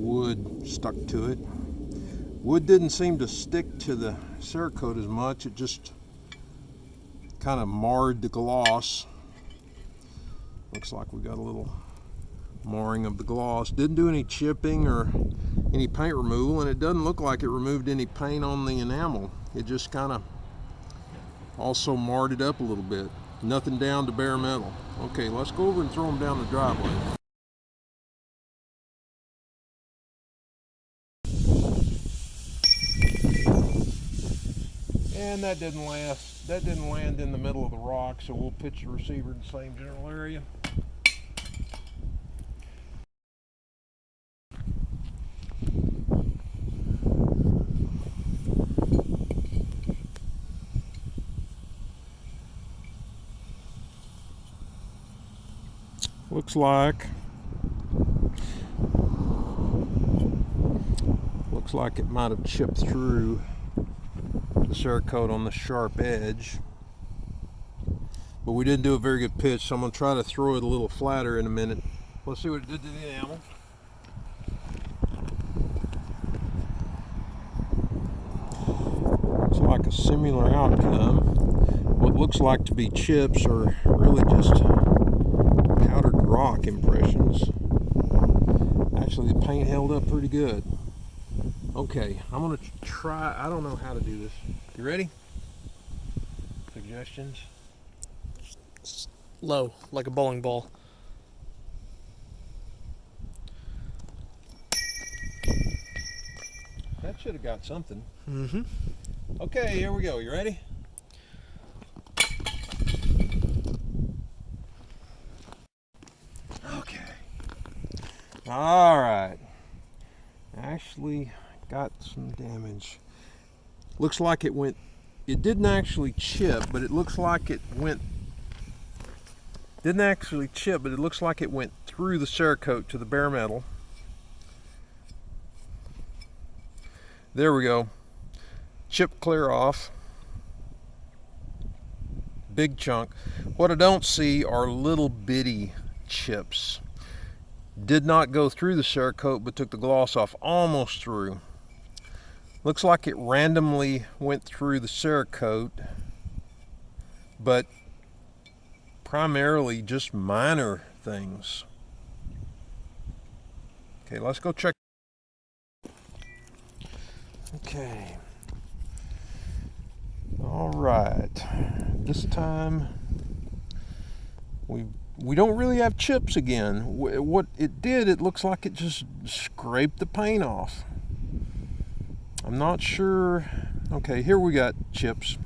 wood stuck to it. Wood didn't seem to stick to the Cerakote as much. It just kind of marred the gloss. Looks like we got a little marring of the gloss. Didn't do any chipping or any paint removal, and it doesn't look like it removed any paint on the enamel. It just kind of also marred it up a little bit. Nothing down to bare metal. Okay, let's go over and throw them down the driveway. And that didn't land in the middle of the rock, so we'll pitch the receiver in the same general area. Looks like it might have chipped through the Cerakote on the sharp edge, but we didn't do a very good pitch, so I'm going to try to throw it a little flatter in a minute. Let's see what it did to the enamel. Looks like a similar outcome. What looks like to be chips are really just powdered rock impressions. Actually, the paint held up pretty good. Okay, I'm gonna try. I don't know how to do this. You ready? Suggestions? Low, like a bowling ball. That should have got something. Mm-hmm. Okay, here we go. You ready? Okay. All right. Actually got some damage. Looks like it didn't actually chip, but it looks like it went through the Cerakote to the bare metal. There we go. Chip clear off. Big chunk. What I don't see are little bitty chips. Did not go through the Cerakote, but took the gloss off almost through. Looks like it randomly went through the Cerakote, but primarily just minor things. Okay, let's go check. Okay. All right. This time we don't really have chips again. What it did, it looks like it just scraped the paint off. I'm not sure. Okay, here we got chips.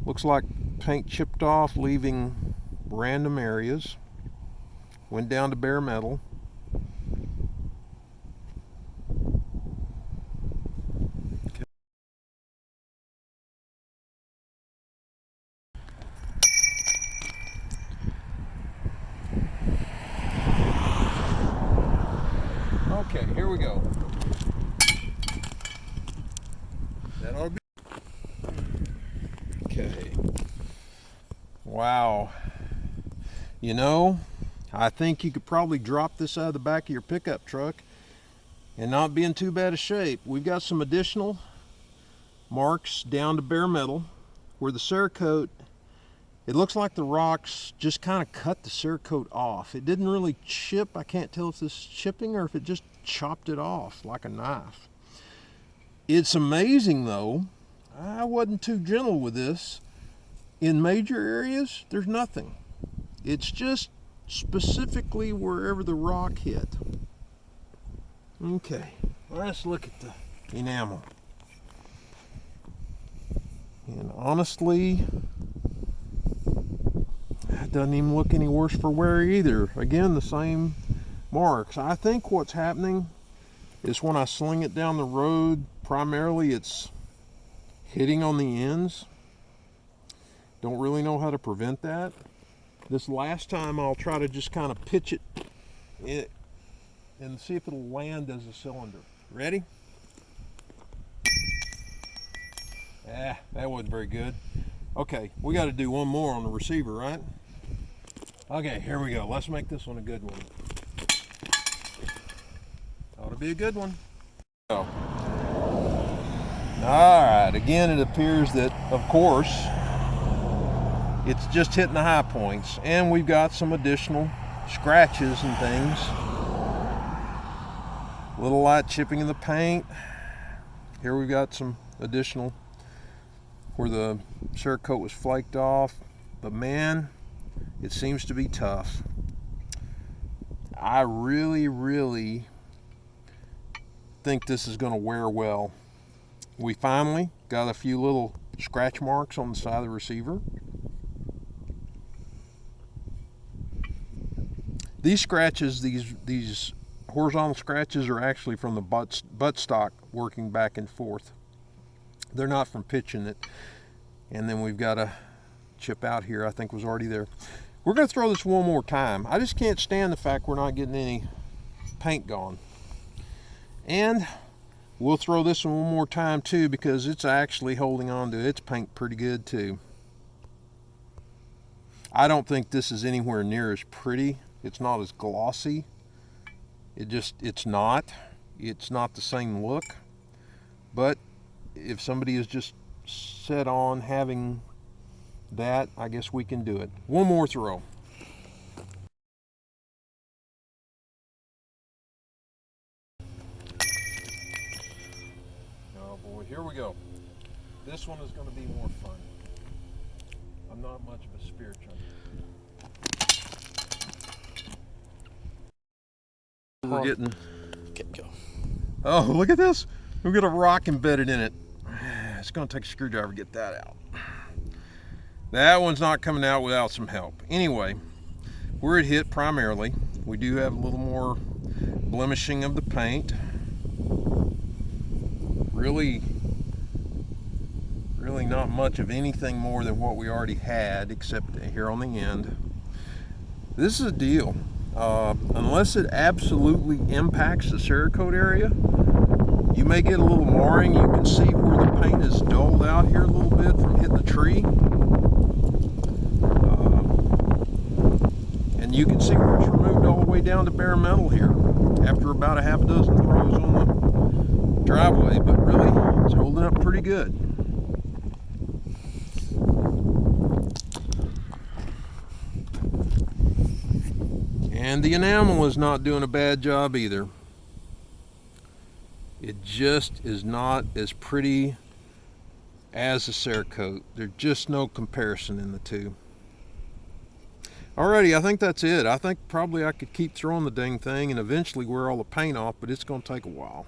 Looks like paint chipped off, leaving random areas. Went down to bare metal. Okay. Okay, here we go. That ought to be. Okay. Wow. You know, I think you could probably drop this out of the back of your pickup truck and not be in too bad a shape. We've got some additional marks down to bare metal where the Cerakote, it looks like the rocks just kind of cut the Cerakote off. It didn't really chip. I can't tell if this is chipping or if it just chopped it off like a knife. It's amazing though, I wasn't too gentle with this. In major areas, there's nothing. It's just specifically wherever the rock hit. Okay, let's look at the enamel. And honestly, it doesn't even look any worse for wear either. Again, the same marks. I think what's happening is when I sling it down the road, primarily it's hitting on the ends. Don't really know how to prevent that. This last time I'll try to just kind of pitch it and see if it'll land as a cylinder. Ready? That wasn't very good. Okay, we got to do one more on the receiver, right? Okay, here we go. Let's make this one a good one. Ought to be a good one. Oh. Alright, again it appears that, of course, it's just hitting the high points, and we've got some additional scratches and things. Little light chipping in the paint. Here we've got some additional where the Cerakote was flaked off, but man, it seems to be tough. I really think this is going to wear well. We finally got a few little scratch marks on the side of the receiver. These scratches, these horizontal scratches, are actually from the buttstock working back and forth. They're not from pitching it. And then we've got a chip out here, I think was already there. We're going to throw this one more time. I just can't stand the fact we're not getting any paint gone. And we'll throw this one more time too, because it's actually holding on to its paint pretty good too. I don't think this is anywhere near as pretty. It's not as glossy. It's not the same look. But if somebody is just set on having that, I guess we can do it. One more throw. Oh boy, here we go. This one is going to be more fun. I'm not much of a spear chunker. We're getting... Go. Oh, look at this. We've got a rock embedded in it. It's going to take a screwdriver to get that out. That one's not coming out without some help. Anyway, where it hit primarily, we do have a little more blemishing of the paint. Really not much of anything more than what we already had, except here on the end. This is a deal. Unless it absolutely impacts the Cerakote area, you may get a little marring. You can see where the paint is dulled out here a little bit from hitting the tree. And you can see where it's removed all the way down to bare metal here after about a half dozen throws on the driveway. But really, it's holding up pretty good. And the enamel is not doing a bad job either. It just is not as pretty as the Cerakote. There's just no comparison in the two. Alrighty, I think that's it. I think probably I could keep throwing the dang thing and eventually wear all the paint off, but it's going to take a while.